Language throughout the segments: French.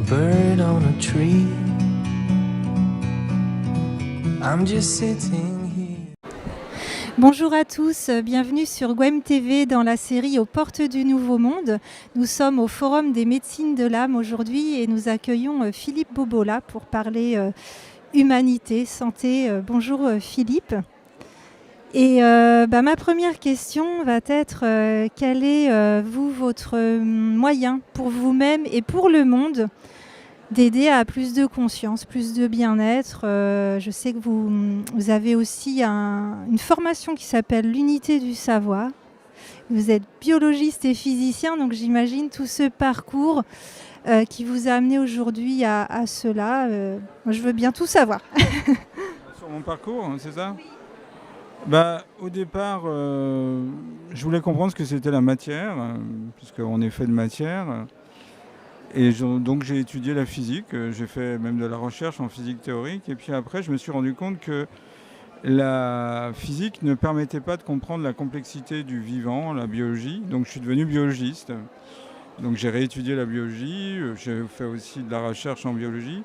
a bird on a tree. I'm just sitting here. Bonjour à tous, bienvenue sur Gwem TV dans la série Aux portes du Nouveau Monde. Nous sommes au Forum des médecines de l'âme aujourd'hui et nous accueillons Philippe Bobola pour parler humanité, santé. Bonjour Philippe. Et ma première question va être quel est votre moyen pour vous-même et pour le monde d'aider à plus de conscience, plus de bien-être. Je sais que vous avez aussi une formation qui s'appelle l'unité du savoir. Vous êtes biologiste et physicien, donc j'imagine tout ce parcours qui vous a amené aujourd'hui à cela. Moi, je veux bien tout savoir. Sur mon parcours, c'est ça ? Oui. Au départ, je voulais comprendre ce que c'était la matière, puisqu'on est fait de matière. Et donc j'ai étudié la physique, j'ai fait même de la recherche en physique théorique. Et puis après, je me suis rendu compte que la physique ne permettait pas de comprendre la complexité du vivant, la biologie. Donc je suis devenu biologiste. Donc j'ai réétudié la biologie, j'ai fait aussi de la recherche en biologie.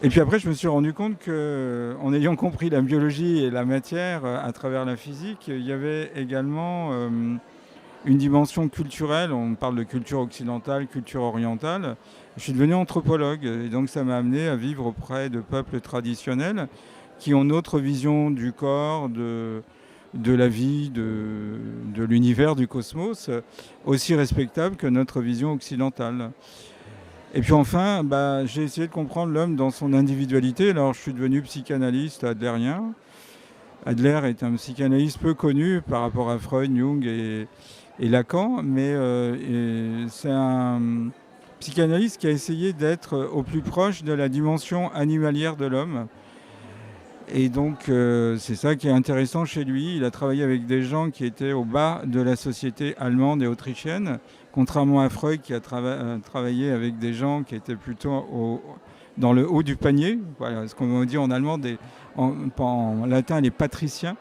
Et puis après, je me suis rendu compte qu'en ayant compris la biologie et la matière à travers la physique, il y avait également une dimension culturelle. On parle de culture occidentale, culture orientale. Je suis devenu anthropologue et donc ça m'a amené à vivre auprès de peuples traditionnels qui ont notre vision du corps, de la vie, de l'univers, du cosmos, aussi respectable que notre vision occidentale. Et puis enfin, j'ai essayé de comprendre l'homme dans son individualité. Alors je suis devenu psychanalyste adlérien. Adler est un psychanalyste peu connu par rapport à Freud, Jung et Lacan, mais c'est un psychanalyste qui a essayé d'être au plus proche de la dimension animalière de l'homme. Et donc c'est ça qui est intéressant chez lui. Il a travaillé avec des gens qui étaient au bas de la société allemande et autrichienne, contrairement à Freud qui a travaillé avec des gens qui étaient plutôt dans le haut du panier, voilà, ce qu'on dit en allemand, en latin les patriciens.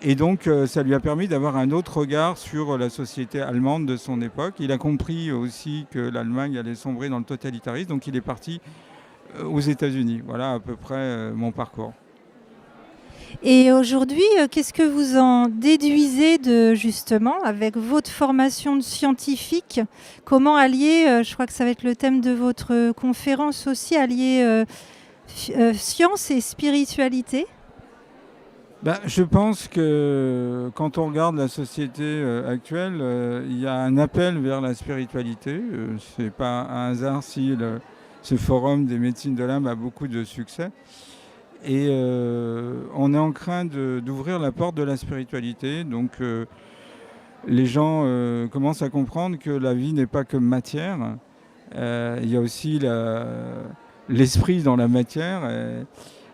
Et donc ça lui a permis d'avoir un autre regard sur la société allemande de son époque. Il a compris aussi que l'Allemagne allait sombrer dans le totalitarisme, donc il est parti aux États-Unis. Voilà à peu près mon parcours. Et aujourd'hui, qu'est-ce que vous en déduisez justement, avec votre formation de scientifique? Comment allier, je crois que ça va être le thème de votre conférence aussi, allier science et spiritualité? Je pense que quand on regarde la société actuelle, il y a un appel vers la spiritualité. Ce n'est pas un hasard si ce forum des médecines de l'âme a beaucoup de succès. Et on est en train d'ouvrir la porte de la spiritualité. Donc les gens commencent à comprendre que la vie n'est pas que matière. Il y a aussi l'esprit dans la matière.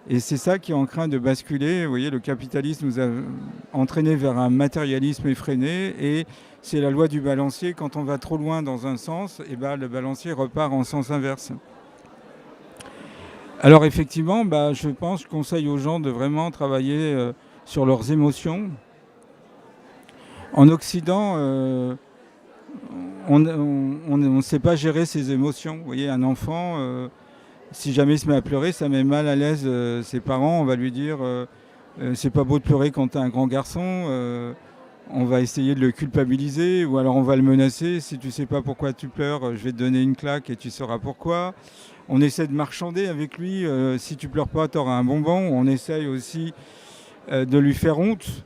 Et c'est ça qui est en train de basculer. Vous voyez, le capitalisme nous a entraînés vers un matérialisme effréné. Et c'est la loi du balancier. Quand on va trop loin dans un sens, le balancier repart en sens inverse. Alors effectivement, je conseille aux gens de vraiment travailler sur leurs émotions. En Occident, on ne sait pas gérer ses émotions. Vous voyez, un enfant, si jamais il se met à pleurer, ça met mal à l'aise ses parents. On va lui dire c'est pas beau de pleurer quand tu es un grand garçon. On va essayer de le culpabiliser ou alors on va le menacer. Si tu sais pas pourquoi tu pleures, je vais te donner une claque et tu sauras pourquoi. On essaie de marchander avec lui. Si tu pleures pas, tu auras un bonbon. On essaye aussi de lui faire honte.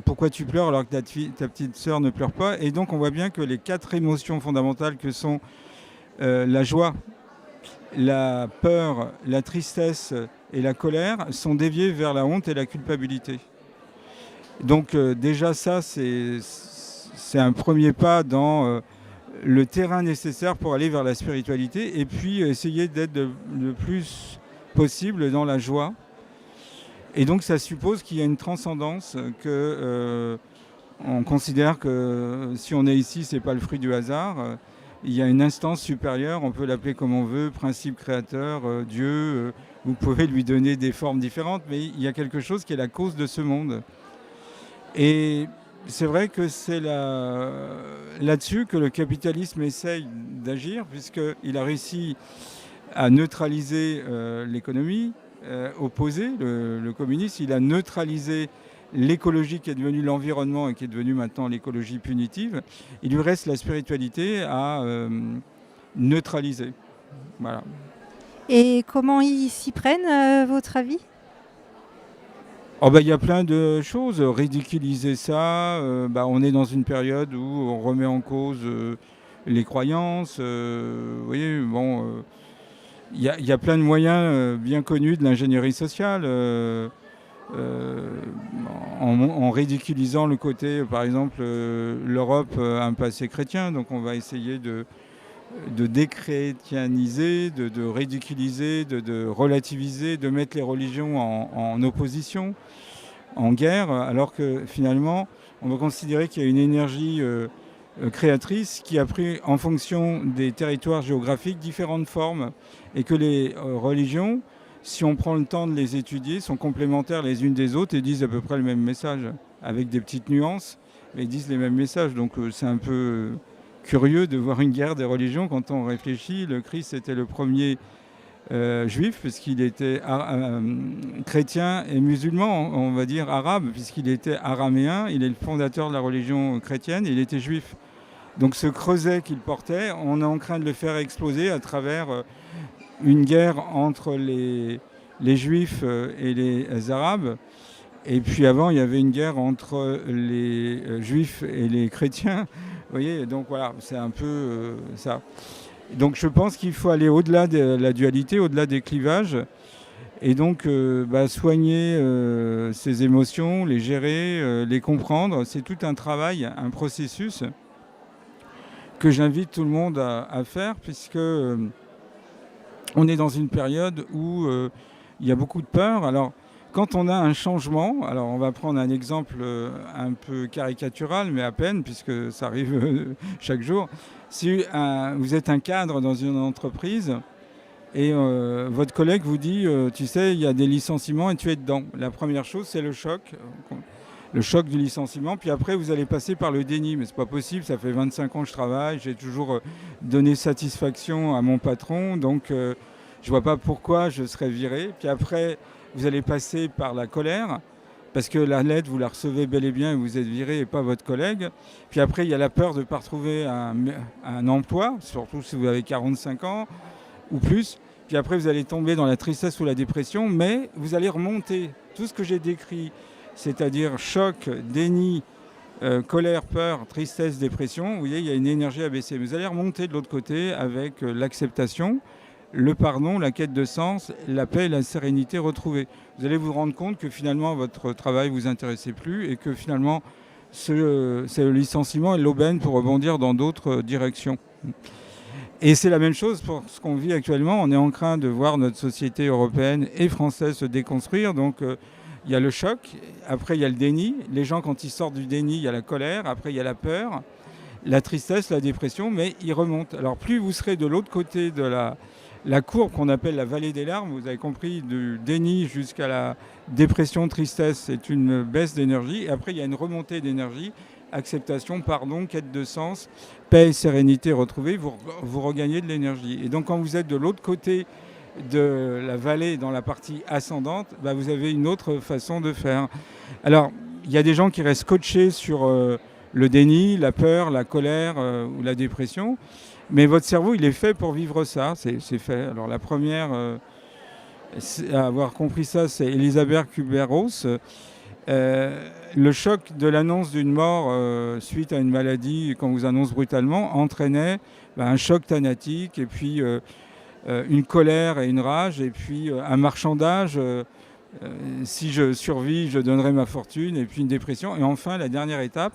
Pourquoi tu pleures alors que ta petite sœur ne pleure pas? Et donc on voit bien que les 4 émotions fondamentales que sont la joie, la peur, la tristesse et la colère sont déviées vers la honte et la culpabilité. Donc déjà ça, c'est un premier pas dans le terrain nécessaire pour aller vers la spiritualité et puis essayer d'être le plus possible dans la joie. Et donc ça suppose qu'il y a une transcendance, on considère que si on est ici, c'est pas le fruit du hasard. Il y a une instance supérieure, on peut l'appeler comme on veut, principe créateur, Dieu. Vous pouvez lui donner des formes différentes, mais il y a quelque chose qui est la cause de ce monde. Et c'est vrai que c'est là-dessus que le capitalisme essaye d'agir, puisqu'il a réussi à neutraliser l'économie opposée, le communisme. Il a neutralisé l'écologie qui est devenue l'environnement et qui est devenue maintenant l'écologie punitive. Il lui reste la spiritualité à neutraliser. Voilà. Et comment ils s'y prennent, à votre avis? Oh bah, y a plein de choses. Ridiculiser ça, on est dans une période où on remet en cause les croyances. Vous voyez, bon, y a plein de moyens bien connus de l'ingénierie sociale. En ridiculisant le côté, par exemple, l'Europe a un passé chrétien, donc on va essayer de déchrétianiser, de ridiculiser, de relativiser, de mettre les religions en opposition, en guerre, alors que finalement, on va considérer qu'il y a une énergie créatrice qui a pris, en fonction des territoires géographiques, différentes formes, et que les religions, si on prend le temps de les étudier, sont complémentaires les unes des autres et disent à peu près le même message, avec des petites nuances, mais ils disent les mêmes messages. Donc c'est un peu curieux de voir une guerre des religions quand on réfléchit. Le Christ était le premier juif, puisqu'il était chrétien et musulman, on va dire arabe, puisqu'il était araméen. Il est le fondateur de la religion chrétienne, il était juif. Donc ce creuset qu'il portait, on est en train de le faire exploser à travers une guerre entre les juifs et les arabes. Et puis avant, il y avait une guerre entre les juifs et les chrétiens. Vous voyez, donc voilà, c'est un peu ça. Donc je pense qu'il faut aller au-delà de la dualité, au-delà des clivages, et donc soigner ces émotions, les gérer, les comprendre. C'est tout un travail, un processus que j'invite tout le monde à faire, puisque on est dans une période où il y a beaucoup de peur. Alors, quand on a un changement, alors on va prendre un exemple un peu caricatural, mais à peine, puisque ça arrive chaque jour. Si vous êtes un cadre dans une entreprise et votre collègue vous dit, tu sais, il y a des licenciements et tu es dedans. La première chose, c'est le choc du licenciement. Puis après, vous allez passer par le déni. Mais c'est pas possible, ça fait 25 ans que je travaille, j'ai toujours donné satisfaction à mon patron, donc je vois pas pourquoi je serais viré. Puis après, vous allez passer par la colère, parce que la lettre, vous la recevez bel et bien et vous êtes viré et pas votre collègue. Puis après, il y a la peur de ne pas retrouver un emploi, surtout si vous avez 45 ans ou plus. Puis après, vous allez tomber dans la tristesse ou la dépression, mais vous allez remonter. Tout ce que j'ai décrit, c'est-à-dire choc, déni, colère, peur, tristesse, dépression, vous voyez, il y a une énergie à baisser. Vous allez remonter de l'autre côté avec l'acceptation, le pardon, la quête de sens, la paix et la sérénité retrouvée. Vous allez vous rendre compte que finalement votre travail ne vous intéressait plus et que finalement c'est le licenciement et l'aubaine pour rebondir dans d'autres directions. Et c'est la même chose pour ce qu'on vit actuellement. On est en train de voir notre société européenne et française se déconstruire. Donc il y a le choc, après il y a le déni. Les gens, quand ils sortent du déni, il y a la colère, après il y a la peur, la tristesse, la dépression, mais ils remontent. Alors plus vous serez de l'autre côté de la courbe qu'on appelle la vallée des larmes, vous avez compris, du déni jusqu'à la dépression, tristesse, c'est une baisse d'énergie. Et après, il y a une remontée d'énergie, acceptation, pardon, quête de sens, paix et sérénité retrouvée, vous regagnez de l'énergie. Et donc, quand vous êtes de l'autre côté de la vallée, dans la partie ascendante, vous avez une autre façon de faire. Alors, il y a des gens qui restent scotchés sur le déni, la peur, la colère ou la dépression. Mais votre cerveau, il est fait pour vivre ça, c'est fait. Alors la première à avoir compris ça, c'est Elisabeth Kübler-Ross. Le choc de l'annonce d'une mort suite à une maladie, quand vous annonce brutalement, entraînait un choc thanatique, et puis une colère et une rage, et puis un marchandage. Si je survis, je donnerai ma fortune, et puis une dépression. Et enfin, la dernière étape,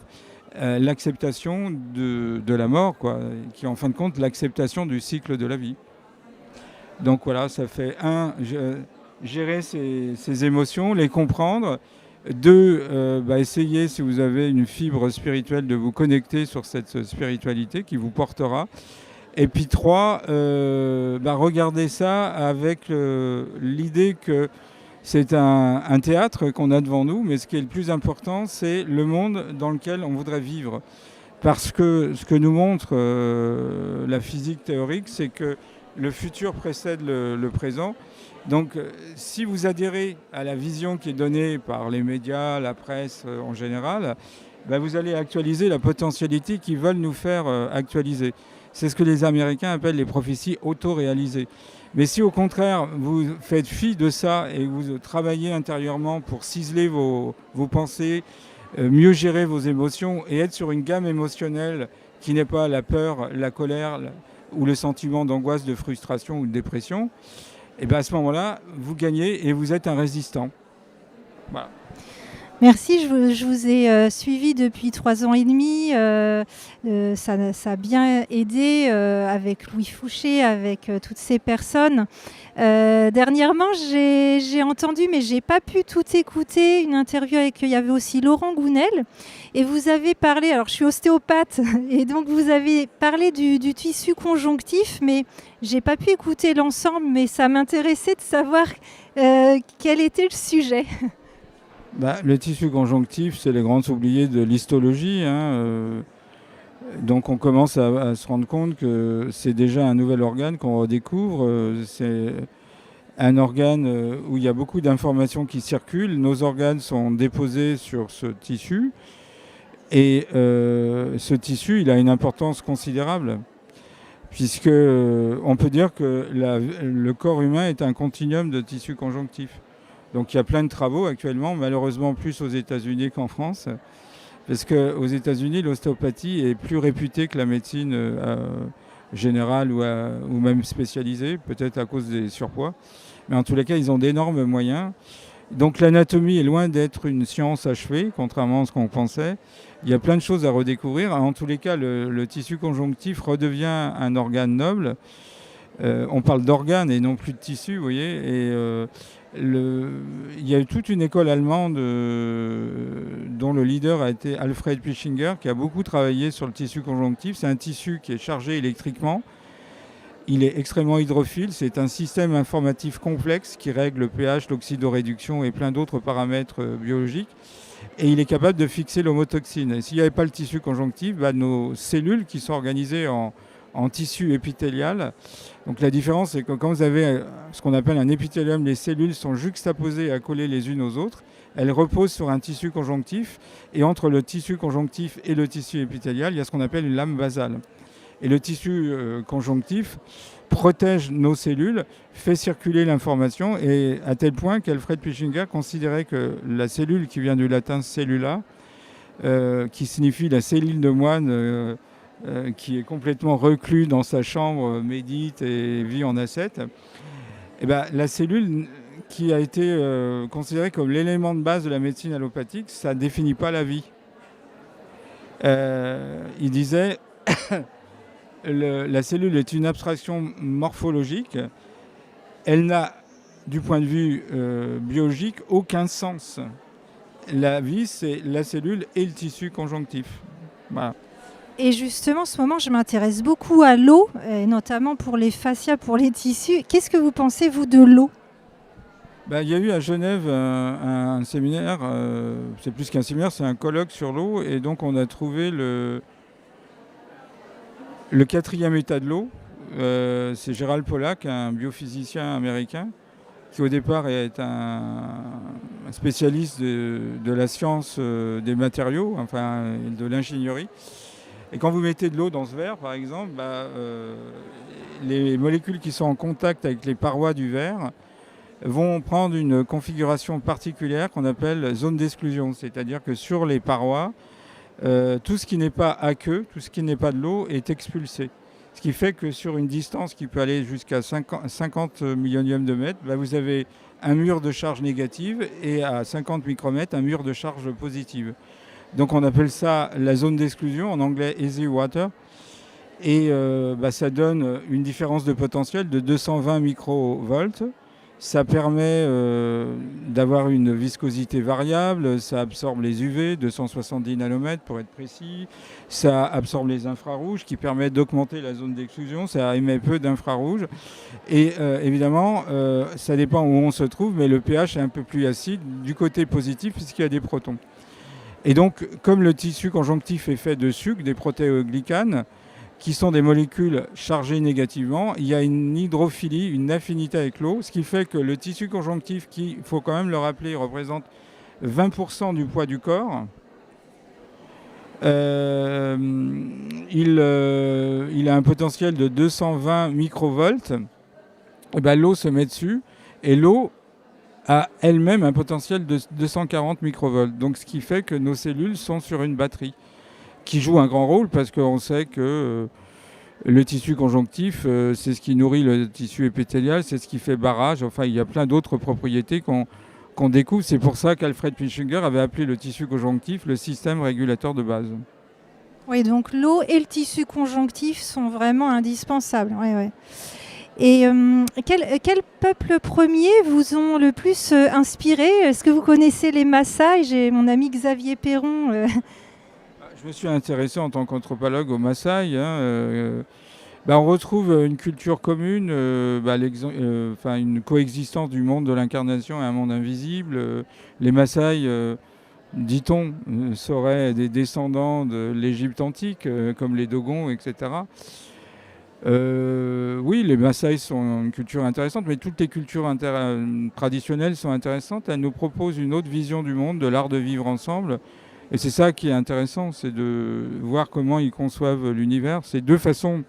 l'acceptation de la mort, quoi, qui est en fin de compte l'acceptation du cycle de la vie. Donc voilà, ça fait gérer ses émotions, les comprendre. 2, essayer, si vous avez une fibre spirituelle, de vous connecter sur cette spiritualité qui vous portera. Et puis 3, regardez ça avec l'idée que C'est un théâtre qu'on a devant nous, mais ce qui est le plus important, c'est le monde dans lequel on voudrait vivre. Parce que ce que nous montre la physique théorique, c'est que le futur précède le présent. Donc, si vous adhérez à la vision qui est donnée par les médias, la presse en général, vous allez actualiser la potentialité qu'ils veulent nous faire actualiser. C'est ce que les Américains appellent les prophéties auto-réalisées. Mais si au contraire, vous faites fi de ça et vous travaillez intérieurement pour ciseler vos pensées, mieux gérer vos émotions et être sur une gamme émotionnelle qui n'est pas la peur, la colère ou le sentiment d'angoisse, de frustration ou de dépression, et à ce moment-là, vous gagnez et vous êtes un résistant. Voilà. Merci, je vous ai suivi depuis 3 ans et demi. Ça a bien aidé avec Louis Fouché, avec toutes ces personnes. Dernièrement, j'ai entendu, mais je n'ai pas pu tout écouter, une interview avec, il y avait aussi Laurent Gounel. Et vous avez parlé, alors je suis ostéopathe, et donc vous avez parlé du tissu conjonctif, mais je n'ai pas pu écouter l'ensemble, mais ça m'intéressait de savoir quel était le sujet. Le tissu conjonctif, c'est les grands oubliés de l'histologie. Donc on commence à se rendre compte que c'est déjà un nouvel organe qu'on redécouvre. C'est un organe où il y a beaucoup d'informations qui circulent. Nos organes sont déposés sur ce tissu. Et ce tissu, il a une importance considérable. Puisque on peut dire que le corps humain est un continuum de tissu conjonctif. Donc il y a plein de travaux actuellement, malheureusement plus aux États-Unis qu'en France, parce qu'aux États-Unis, l'ostéopathie est plus réputée que la médecine générale ou même spécialisée, peut-être à cause des surpoids. Mais en tous les cas, ils ont d'énormes moyens. Donc l'anatomie est loin d'être une science achevée, contrairement à ce qu'on pensait. Il y a plein de choses à redécouvrir. En tous les cas, le tissu conjonctif redevient un organe noble. On parle d'organes et non plus de tissu, vous voyez. Et il y a eu toute une école allemande dont le leader a été Alfred Pischinger, qui a beaucoup travaillé sur le tissu conjonctif. C'est un tissu qui est chargé électriquement. Il est extrêmement hydrophile. C'est un système informatif complexe qui règle le pH, l'oxydoréduction et plein d'autres paramètres biologiques. Et il est capable de fixer l'homotoxine. Et s'il n'y avait pas le tissu conjonctif, nos cellules qui sont organisées en tissu épithélial. Donc la différence, c'est que quand vous avez ce qu'on appelle un épithélium, les cellules sont juxtaposées à coller les unes aux autres. Elles reposent sur un tissu conjonctif. Et entre le tissu conjonctif et le tissu épithélial, il y a ce qu'on appelle une lame basale. Et le tissu conjonctif protège nos cellules, fait circuler l'information, et à tel point qu'Alfred Pischinger considérait que la cellule, qui vient du latin cellula, qui signifie la cellule de moine, qui est complètement reclus dans sa chambre, médite et vit en ascète, la cellule qui a été considérée comme l'élément de base de la médecine allopathique, ça ne définit pas la vie. Il disait la cellule est une abstraction morphologique. Elle n'a, du point de vue biologique, aucun sens. La vie, c'est la cellule et le tissu conjonctif. Voilà. Et justement, en ce moment, je m'intéresse beaucoup à l'eau, et notamment pour les fascias, pour les tissus. Qu'est-ce que vous pensez, vous, de l'eau ? Il y a eu à Genève un séminaire, c'est plus qu'un séminaire, c'est un colloque sur l'eau. Et donc, on a trouvé le 4e état de l'eau. C'est Gérald Pollack, un biophysicien américain, qui au départ est un spécialiste de la science des matériaux, enfin de l'ingénierie. Et quand vous mettez de l'eau dans ce verre, par exemple, les molécules qui sont en contact avec les parois du verre vont prendre une configuration particulière qu'on appelle zone d'exclusion. C'est-à-dire que sur les parois, tout ce qui n'est pas aqueux, tout ce qui n'est pas de l'eau est expulsé. Ce qui fait que sur une distance qui peut aller jusqu'à 50 millionièmes de mètre, vous avez un mur de charge négative et à 50 micromètres, un mur de charge positive. Donc on appelle ça la zone d'exclusion, en anglais easy water. Et ça donne une différence de potentiel de 220 microvolts, Ça permet d'avoir une viscosité variable, ça absorbe les UV, 270 nanomètres pour être précis, ça absorbe les infrarouges qui permettent d'augmenter la zone d'exclusion, ça émet peu d'infrarouges. Et évidemment, ça dépend où on se trouve, mais le pH est un peu plus acide du côté positif puisqu'il y a des protons. Et donc, comme le tissu conjonctif est fait de sucre, des protéoglycanes, qui sont des molécules chargées négativement, il y a une hydrophilie, une affinité avec l'eau, ce qui fait que le tissu conjonctif, qui, il faut quand même le rappeler, représente 20% du poids du corps, il a un potentiel de 220 microvolts, et ben, l'eau se met dessus, et l'eau a elle-même un potentiel de 240 microvolts. Donc ce qui fait que nos cellules sont sur une batterie, qui joue un grand rôle parce qu'on sait que le tissu conjonctif, c'est ce qui nourrit le tissu épithélial, c'est ce qui fait barrage. Enfin, il y a plein d'autres propriétés qu'on découvre. C'est pour ça qu'Alfred Pitschinger avait appelé le tissu conjonctif le système régulateur de base. Oui, donc l'eau et le tissu conjonctif sont vraiment indispensables. Ouais, ouais. Et quel peuple premier vous ont le plus inspiré? Est-ce que vous connaissez les Maasai? J'ai mon ami Xavier Perron. Je me suis intéressé en tant qu'anthropologue aux Maasai. On retrouve une culture commune, une coexistence du monde de l'incarnation et un monde invisible. Les Maasai, dit-on, seraient des descendants de l'Égypte antique, comme les Dogons, etc. Oui, les Maasai sont une culture intéressante, mais toutes les cultures traditionnelles sont intéressantes. Elles nous proposent une autre vision du monde, de l'art de vivre ensemble. Et c'est ça qui est intéressant, c'est de voir comment ils conçoivent l'univers. C'est deux façons.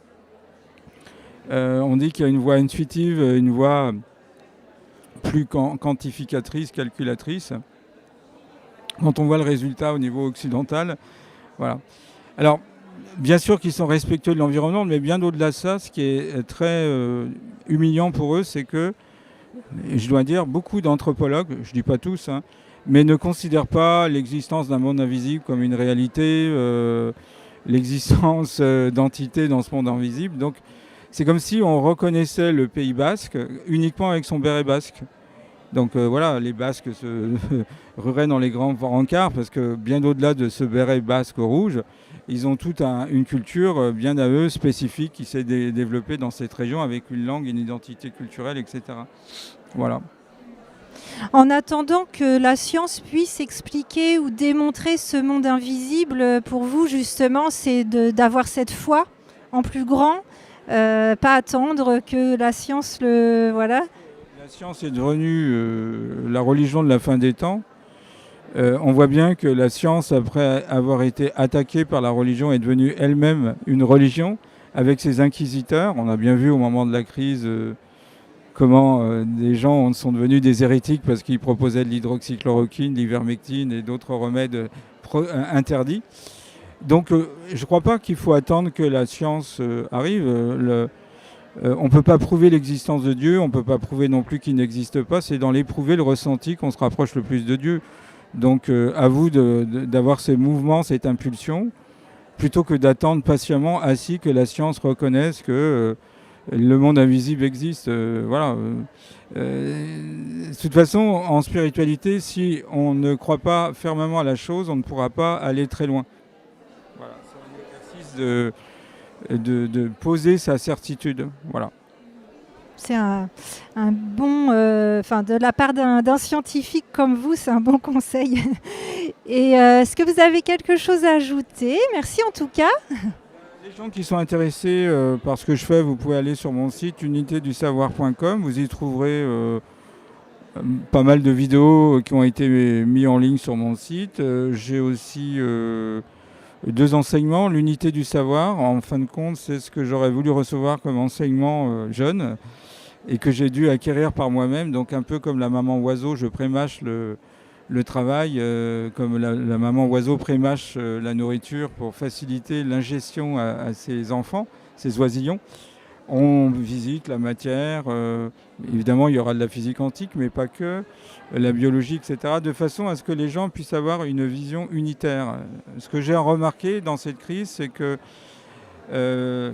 On dit qu'il y a une voie intuitive, une voie plus quantificatrice, calculatrice. Quand on voit le résultat au niveau occidental, voilà. Alors, bien sûr qu'ils sont respectueux de l'environnement, mais bien au-delà de ça, ce qui est très humiliant pour eux, c'est que, je dois dire, beaucoup d'anthropologues, je ne dis pas tous, mais ne considèrent pas l'existence d'un monde invisible comme une réalité, l'existence d'entités dans ce monde invisible. Donc c'est comme si on reconnaissait le Pays basque uniquement avec son béret basque. Donc voilà, les Basques se rueraient dans les grands rencarts parce que bien au-delà de ce béret basque rouge, ils ont toute une culture bien à eux, spécifique, qui s'est développée dans cette région avec une langue, une identité culturelle, etc. Voilà. En attendant que la science puisse expliquer ou démontrer ce monde invisible, pour vous justement, c'est d'avoir cette foi en plus grand, pas attendre que la science le... Voilà. La science est devenue la religion de la fin des temps. On voit bien que la science, après avoir été attaquée par la religion, est devenue elle-même une religion avec ses inquisiteurs. On a bien vu au moment de la crise comment des gens sont devenus des hérétiques parce qu'ils proposaient de l'hydroxychloroquine, de l'ivermectine et d'autres remèdes interdits. Donc je ne crois pas qu'il faut attendre que la science arrive. On ne peut pas prouver l'existence de Dieu, on ne peut pas prouver non plus qu'il n'existe pas. C'est dans l'éprouvé, le ressenti qu'on se rapproche le plus de Dieu. Donc à vous d'avoir ces mouvements, cette impulsion, plutôt que d'attendre patiemment assis que la science reconnaisse que le monde invisible existe. Voilà. De toute façon, en spiritualité, si on ne croit pas fermement à la chose, on ne pourra pas aller très loin. Voilà, c'est un exercice de poser sa certitude. Voilà. C'est un bon, de la part d'un scientifique comme vous, c'est un bon conseil. Et est-ce que vous avez quelque chose à ajouter? Merci en tout cas. Les gens qui sont intéressés par ce que je fais, vous pouvez aller sur mon site unitédusavoir.com. Vous y trouverez pas mal de vidéos qui ont été mises en ligne sur mon site. J'ai aussi 2 enseignements. L'unité du savoir, en fin de compte, c'est ce que j'aurais voulu recevoir comme enseignement jeune et que j'ai dû acquérir par moi-même. Donc un peu comme la maman oiseau, je prémâche le travail, comme la maman oiseau prémâche la nourriture pour faciliter l'ingestion à ses enfants, ses oisillons. On visite la matière, évidemment il y aura de la physique quantique, mais pas que, la biologie, etc., de façon à ce que les gens puissent avoir une vision unitaire. Ce que j'ai remarqué dans cette crise, c'est que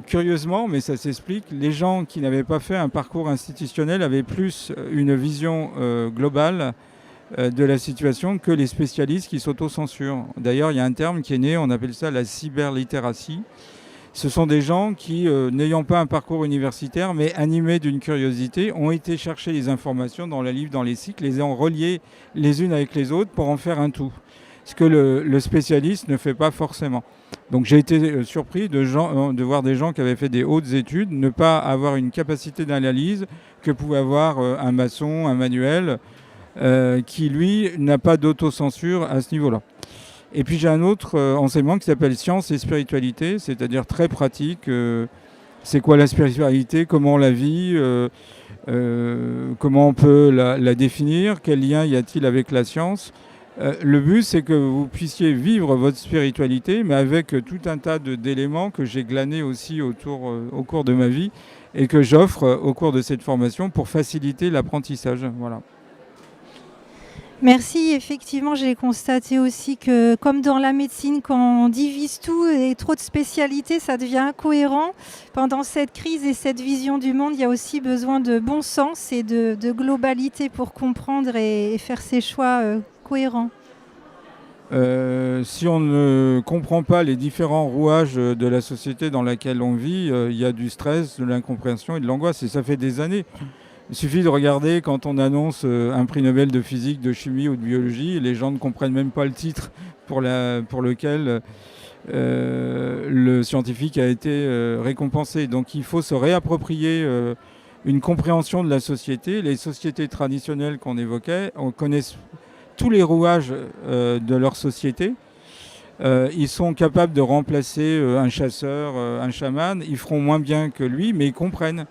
Curieusement, mais ça s'explique, les gens qui n'avaient pas fait un parcours institutionnel avaient plus une vision globale de la situation que les spécialistes qui s'autocensurent. D'ailleurs, il y a un terme qui est né, on appelle ça la cyberlittératie. Ce sont des gens qui, n'ayant pas un parcours universitaire, mais animés d'une curiosité, ont été chercher les informations dans les livres, dans les cycles, les ont reliées les unes avec les autres pour en faire un tout. Ce que le spécialiste ne fait pas forcément. Donc j'ai été surpris de voir des gens qui avaient fait des hautes études ne pas avoir une capacité d'analyse que pouvait avoir un maçon, un manuel, qui lui n'a pas d'autocensure à ce niveau-là. Et puis j'ai un autre enseignement qui s'appelle Science et Spiritualité, c'est-à-dire très pratique. C'est quoi la spiritualité, comment on la vit, comment on peut la définir, quel lien y a-t-il avec la science. Le but, c'est que vous puissiez vivre votre spiritualité, mais avec tout un tas d'éléments que j'ai glanés aussi au cours de ma vie et que j'offre au cours de cette formation pour faciliter l'apprentissage. Voilà. Merci. Effectivement, j'ai constaté aussi que, comme dans la médecine, quand on divise tout et trop de spécialités, ça devient incohérent. Pendant cette crise et cette vision du monde, il y a aussi besoin de bon sens et de globalité pour comprendre et faire ses choix cohérents. Si on ne comprend pas les différents rouages de la société dans laquelle on vit, il y a du stress, de l'incompréhension et de l'angoisse. Et ça fait des années. Il suffit de regarder quand on annonce un prix Nobel de physique, de chimie ou de biologie, les gens ne comprennent même pas le titre pour lequel le scientifique a été récompensé. Donc il faut se réapproprier une compréhension de la société. Les sociétés traditionnelles qu'on évoquait, on connaît tous les rouages de leur société. Ils sont capables de remplacer un chasseur, un chaman. Ils feront moins bien que lui, mais ils comprennent.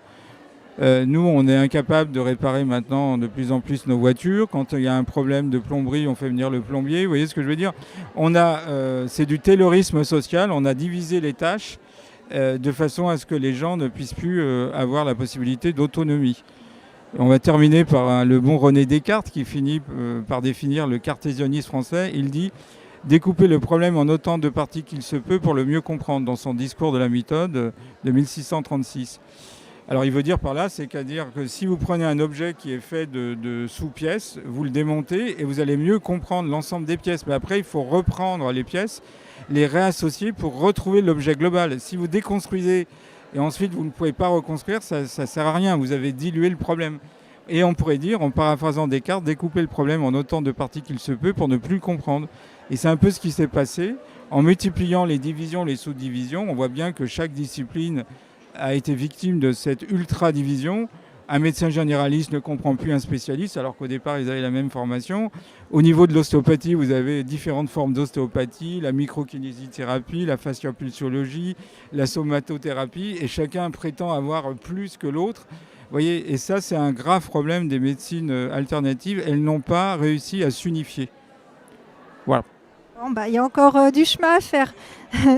Nous, on est incapable de réparer maintenant de plus en plus nos voitures. Quand il y a un problème de plomberie, on fait venir le plombier. Vous voyez ce que je veux dire ? C'est du taylorisme social. On a divisé les tâches de façon à ce que les gens ne puissent plus avoir la possibilité d'autonomie. On va terminer par le bon René Descartes qui finit par définir le cartésianisme français. Il dit « Découper le problème en autant de parties qu'il se peut pour le mieux comprendre » dans son discours de la méthode de 1636. Alors il veut dire par là, c'est-à-dire que si vous prenez un objet qui est fait de sous-pièces, vous le démontez et vous allez mieux comprendre l'ensemble des pièces. Mais après, il faut reprendre les pièces, les réassocier pour retrouver l'objet global. Si vous déconstruisez et ensuite vous ne pouvez pas reconstruire, ça ne sert à rien, vous avez dilué le problème. Et on pourrait dire, en paraphrasant Descartes, découper le problème en autant de parties qu'il se peut pour ne plus le comprendre. Et c'est un peu ce qui s'est passé. En multipliant les divisions, les sous-divisions, on voit bien que chaque discipline a été victime de cette ultra-division. Un médecin généraliste ne comprend plus un spécialiste, alors qu'au départ, ils avaient la même formation. Au niveau de l'ostéopathie, vous avez différentes formes d'ostéopathie, la microkinésithérapie, la fasciopulsiologie, la somatothérapie, et chacun prétend avoir plus que l'autre. Vous voyez, et ça, c'est un grave problème des médecines alternatives. Elles n'ont pas réussi à s'unifier. Voilà. Bon, il y a encore du chemin à faire.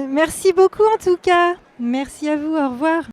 Merci beaucoup en tout cas. Merci à vous. Au revoir.